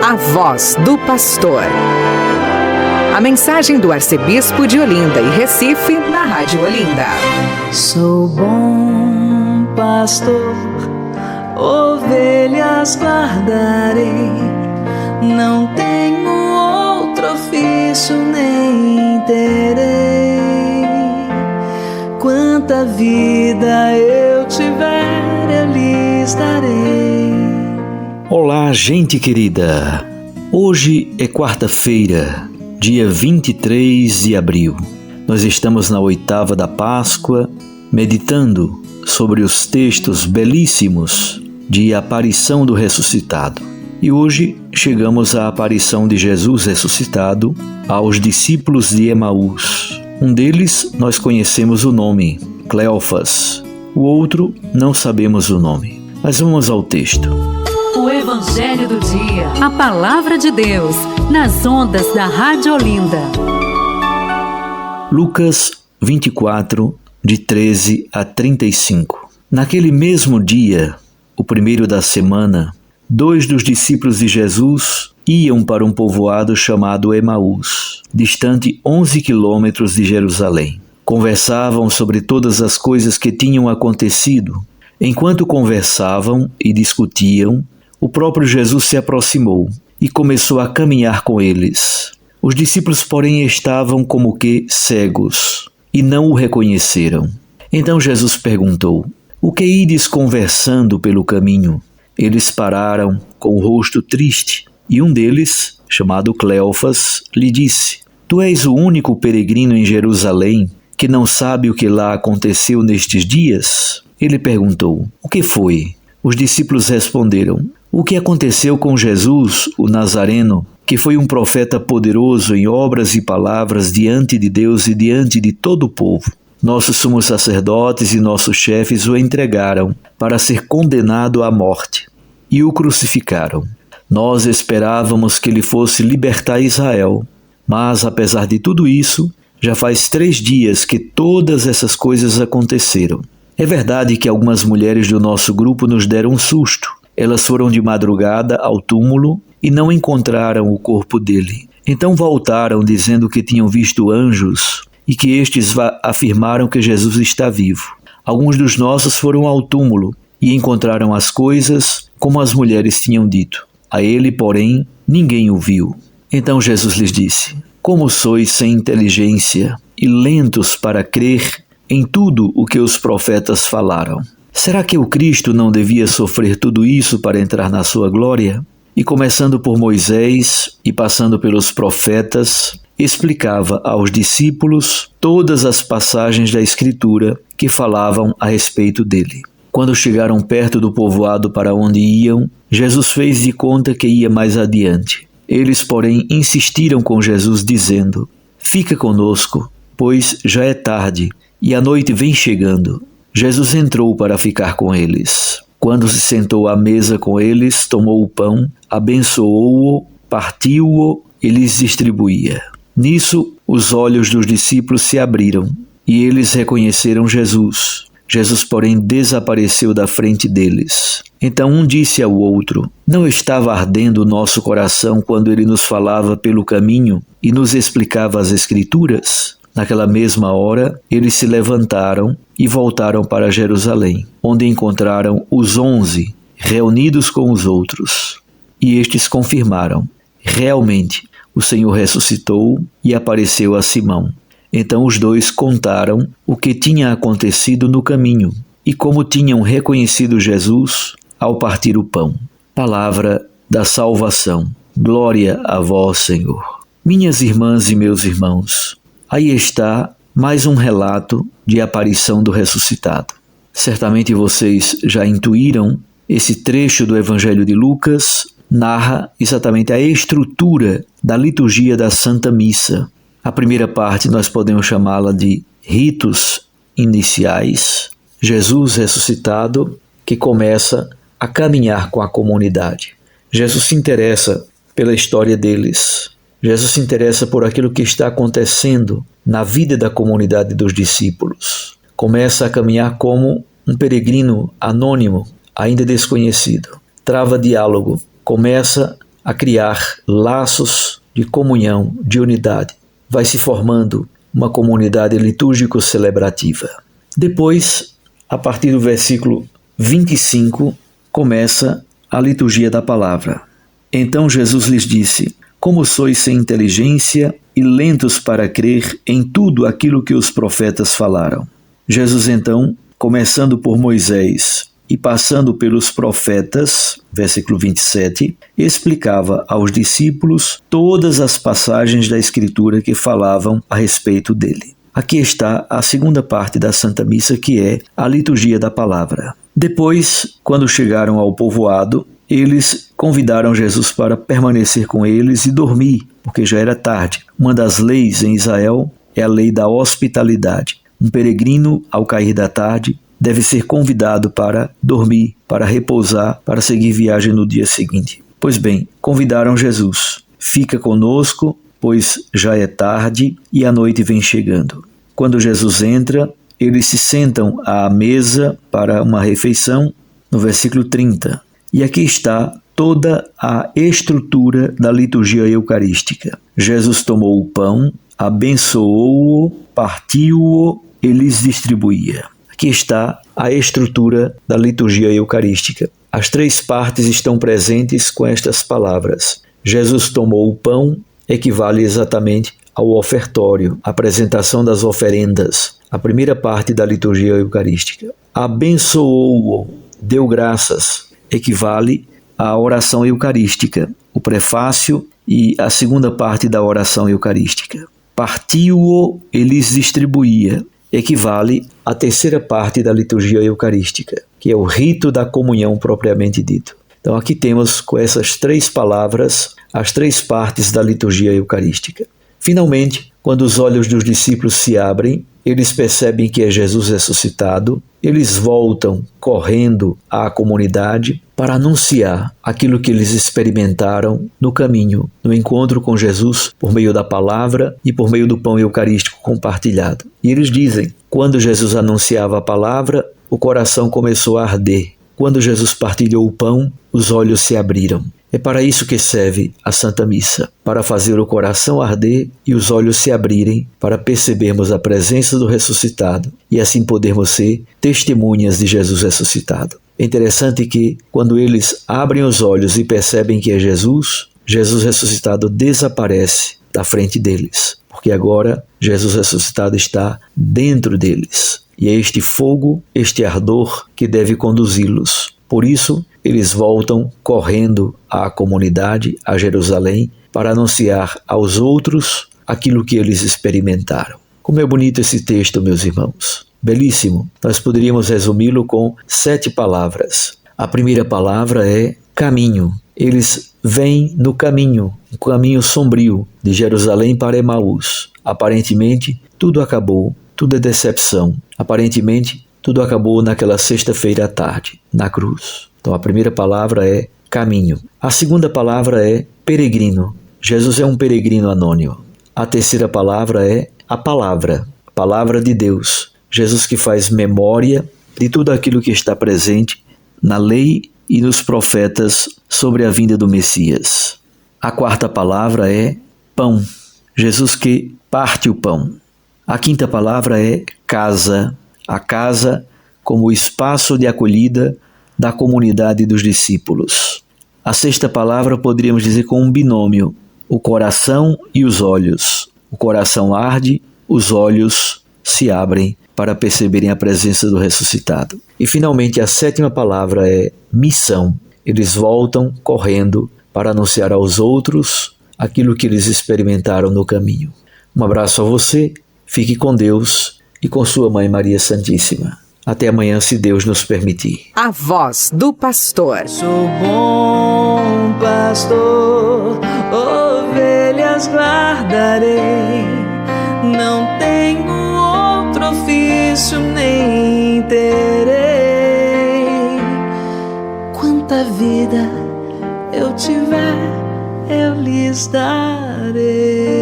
A voz do pastor. A mensagem do arcebispo de Olinda e Recife, na Rádio Olinda. Sou bom pastor, ovelhas guardarei, não tenho outro ofício nem terei. Quanta vida eu tiver, eu lhes darei. Olá, gente querida! Hoje é quarta-feira, dia 23 de abril. Nós estamos na oitava da Páscoa, meditando sobre os textos belíssimos de aparição do ressuscitado. E hoje chegamos à aparição de Jesus ressuscitado aos discípulos de Emaús. Um deles nós conhecemos o nome, Cleófas. O outro não sabemos o nome. Mas vamos ao texto. O Evangelho do Dia. A Palavra de Deus, nas ondas da Rádio Olinda. Lucas 24, de 13 a 35. Naquele mesmo dia, o primeiro da semana, 2 dos discípulos de Jesus iam para um povoado chamado Emaús, distante 11 quilômetros de Jerusalém. Conversavam sobre todas as coisas que tinham acontecido. Enquanto conversavam e discutiam, o próprio Jesus se aproximou e começou a caminhar com eles. Os discípulos, porém, estavam como que cegos e não o reconheceram. Então Jesus perguntou: "O que ides conversando pelo caminho?" Eles pararam com o rosto triste e um deles, chamado Cleófas, lhe disse: "Tu és o único peregrino em Jerusalém que não sabe o que lá aconteceu nestes dias?" Ele perguntou: "O que foi?" Os discípulos responderam: "O que aconteceu com Jesus, o Nazareno, que foi um profeta poderoso em obras e palavras diante de Deus e diante de todo o povo. Nossos sumos sacerdotes e nossos chefes o entregaram para ser condenado à morte e o crucificaram. Nós esperávamos que ele fosse libertar Israel, mas apesar de tudo isso, já faz 3 dias que todas essas coisas aconteceram. É verdade que algumas mulheres do nosso grupo nos deram um susto. Elas foram de madrugada ao túmulo e não encontraram o corpo dele. Então voltaram dizendo que tinham visto anjos e que estes afirmaram que Jesus está vivo. Alguns dos nossos foram ao túmulo e encontraram as coisas como as mulheres tinham dito. A ele, porém, ninguém o viu." Então Jesus lhes disse: "Como sois sem inteligência e lentos para crer em tudo o que os profetas falaram. Será que o Cristo não devia sofrer tudo isso para entrar na sua glória?" E começando por Moisés e passando pelos profetas, explicava aos discípulos todas as passagens da Escritura que falavam a respeito dele. Quando chegaram perto do povoado para onde iam, Jesus fez de conta que ia mais adiante. Eles, porém, insistiram com Jesus, dizendo: "Fica conosco, pois já é tarde e a noite vem chegando." Jesus entrou para ficar com eles. Quando se sentou à mesa com eles, tomou o pão, abençoou-o, partiu-o e lhes distribuía. Nisso, os olhos dos discípulos se abriram e eles reconheceram Jesus. Jesus, porém, desapareceu da frente deles. Então um disse ao outro: "Não estava ardendo o nosso coração quando ele nos falava pelo caminho e nos explicava as Escrituras?" Naquela mesma hora, eles se levantaram e voltaram para Jerusalém, onde encontraram os 11 reunidos com os outros. E estes confirmaram: realmente, o Senhor ressuscitou e apareceu a Simão. Então os 2 contaram o que tinha acontecido no caminho e como tinham reconhecido Jesus ao partir o pão. Palavra da salvação. Glória a vós, Senhor. Minhas irmãs e meus irmãos, aí está mais um relato de aparição do ressuscitado. Certamente vocês já intuíram, esse trecho do Evangelho de Lucas narra exatamente a estrutura da liturgia da Santa Missa. A primeira parte nós podemos chamá-la de ritos iniciais, Jesus ressuscitado, que começa a caminhar com a comunidade. Jesus se interessa pela história deles. Jesus se interessa por aquilo que está acontecendo na vida da comunidade dos discípulos. Começa a caminhar como um peregrino anônimo, ainda desconhecido. trava diálogo, começa a criar laços de comunhão, de unidade. Vai se formando uma comunidade litúrgico-celebrativa. Depois, a partir do versículo 25, começa a liturgia da palavra. Então Jesus lhes disse: como sois sem inteligência e lentos para crer em tudo aquilo que os profetas falaram. Jesus então, começando por Moisés e passando pelos profetas, versículo 27, explicava aos discípulos todas as passagens da Escritura que falavam a respeito dele. Aqui está a segunda parte da Santa Missa, que é a liturgia da palavra. Depois, quando chegaram ao povoado, eles convidaram Jesus para permanecer com eles e dormir, porque já era tarde. Uma das leis em Israel é a lei da hospitalidade. Um peregrino, ao cair da tarde, deve ser convidado para dormir, para repousar, para seguir viagem no dia seguinte. Pois bem, convidaram Jesus. Fica conosco, pois já é tarde e a noite vem chegando. Quando Jesus entra, eles se sentam à mesa para uma refeição, no versículo 30. E aqui está toda a estrutura da liturgia eucarística. Jesus tomou o pão, abençoou-o, partiu-o e lhes distribuía. Aqui está a estrutura da liturgia eucarística. As três partes estão presentes com estas palavras. Jesus tomou o pão, equivale exatamente ao ofertório, a apresentação das oferendas, a primeira parte da liturgia eucarística. Abençoou-o, deu graças, equivale à oração eucarística, o prefácio e a segunda parte da oração eucarística. Partiu-o e lhes distribuía, equivale à terceira parte da liturgia eucarística, que é o rito da comunhão propriamente dito. Então aqui temos com essas três palavras as três partes da liturgia eucarística. Finalmente, quando os olhos dos discípulos se abrem, eles percebem que é Jesus ressuscitado, eles voltam correndo à comunidade para anunciar aquilo que eles experimentaram no caminho, no encontro com Jesus, por meio da palavra e por meio do pão eucarístico compartilhado. E eles dizem, quando Jesus anunciava a palavra, o coração começou a arder. Quando Jesus partilhou o pão, os olhos se abriram. É para isso que serve a Santa Missa, para fazer o coração arder e os olhos se abrirem, para percebermos a presença do ressuscitado e assim podermos ser testemunhas de Jesus ressuscitado. É interessante que, quando eles abrem os olhos e percebem que é Jesus, Jesus ressuscitado desaparece da frente deles, porque agora Jesus ressuscitado está dentro deles. E é este fogo, este ardor que deve conduzi-los. Por isso, eles voltam correndo à comunidade, a Jerusalém, para anunciar aos outros aquilo que eles experimentaram. Como é bonito esse texto, meus irmãos. Belíssimo. Nós poderíamos resumi-lo com 7 palavras. A primeira palavra é caminho. Eles vêm no caminho, um caminho sombrio, de Jerusalém para Emaús. Aparentemente, tudo acabou, tudo é decepção. Aparentemente, tudo acabou naquela sexta-feira à tarde, na cruz. Então a primeira palavra é caminho. A segunda palavra é peregrino. Jesus é um peregrino anônimo. A terceira palavra é a palavra de Deus. Jesus que faz memória de tudo aquilo que está presente na lei e nos profetas sobre a vinda do Messias. A quarta palavra é pão. Jesus que parte o pão. A quinta palavra é casa. A casa como espaço de acolhida da comunidade dos discípulos. A sexta palavra poderíamos dizer com um binômio, o coração e os olhos. O coração arde, os olhos se abrem para perceberem a presença do ressuscitado. E finalmente a sétima palavra é missão. Eles voltam correndo para anunciar aos outros aquilo que eles experimentaram no caminho. Um abraço a você, fique com Deus e com sua Mãe Maria Santíssima. Até amanhã, se Deus nos permitir. A voz do pastor. Sou bom pastor, ovelhas guardarei, não tenho outro ofício nem terei. Quanta vida eu tiver, eu lhes darei.